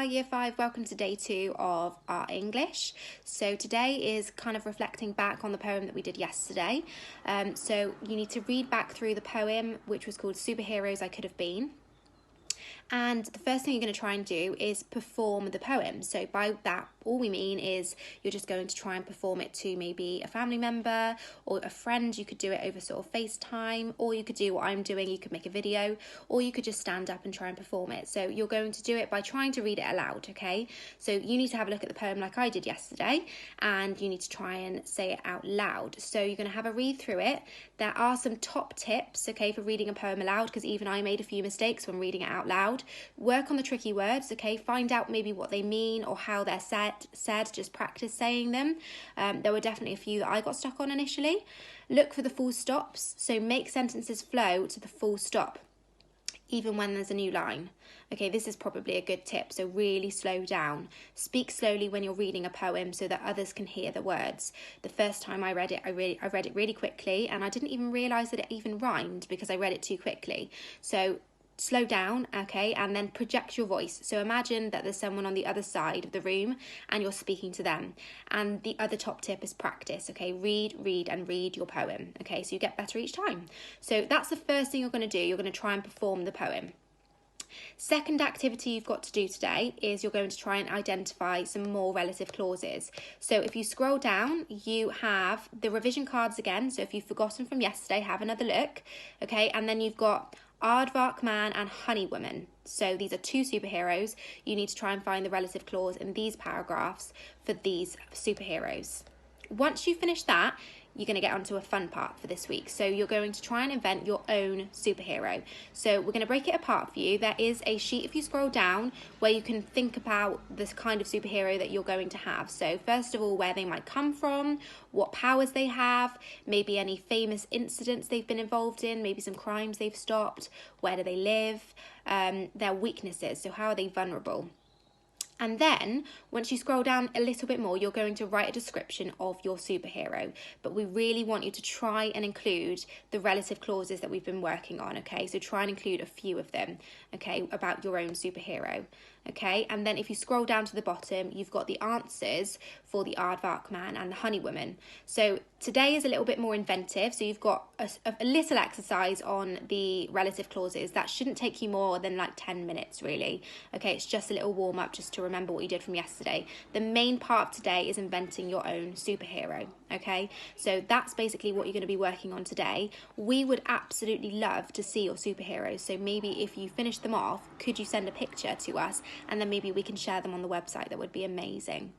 Year 5, welcome to day 2 of our English. So today is kind of reflecting back on the poem that we did yesterday. So you need to read back through the poem, which was called Superheroes I Could Have Been. And the first thing you're going to try and do is perform the poem. So by that, all we mean is you're just going to try and perform it to maybe a family member or a friend. You could do it over sort of FaceTime, or you could do what I'm doing. You could make a video, or you could just stand up and try and perform it. So you're going to do it by trying to read it aloud, okay? So you need to have a look at the poem like I did yesterday, and you need to try and say it out loud. So you're going to have a read through it. There are some top tips, okay, for reading a poem aloud, because even I made a few mistakes when reading it out loud. Work on the tricky words, okay? Find out maybe what they mean or how they're said. Just practice saying them. There were definitely a few that I got stuck on initially. Look for the full stops. So make sentences flow to the full stop, even when there's a new line. Okay, this is probably a good tip. So really slow down. Speak slowly when you're reading a poem so that others can hear the words. The first time I read it, I read it really quickly, and I didn't even realise that it even rhymed because I read it too quickly. So slow down, okay, and then project your voice. So imagine that there's someone on the other side of the room and you're speaking to them. And the other top tip is practice, okay? Read your poem, okay? So you get better each time. So that's the first thing you're going to do. You're going to try and perform the poem. Second activity you've got to do today is you're going to try and identify some more relative clauses. So if you scroll down, you have the revision cards again. So if you've forgotten from yesterday, have another look, okay? And then you've got Aardvark Man and Honey Woman. So these are two superheroes. You need to try and find the relative clause in these paragraphs for these superheroes. Once you finish that, you're going to get onto a fun part for this week. So you're going to try and invent your own superhero. So we're going to break it apart for you. There is a sheet, if you scroll down, where you can think about this kind of superhero that you're going to have. So first of all, where they might come from, what powers they have, maybe any famous incidents they've been involved in, maybe some crimes they've stopped, where do they live, their weaknesses, so how are they vulnerable. And then, once you scroll down a little bit more, you're going to write a description of your superhero. But we really want you to try and include the relative clauses that we've been working on, okay? So try and include a few of them, okay, about your own superhero, okay? And then if you scroll down to the bottom, you've got the answers for the Aardvark Man and the Honey Woman. So today is a little bit more inventive. So you've got a little exercise on the relative clauses. That shouldn't take you more than like 10 minutes, really. Okay, it's just a little warm up just to remember what you did from yesterday. The main part of today is inventing your own superhero, okay? So that's basically what you're going to be working on today. We would absolutely love to see your superheroes. So maybe if you finish them off, could you send a picture to us, and then maybe we can share them on the website? That would be amazing.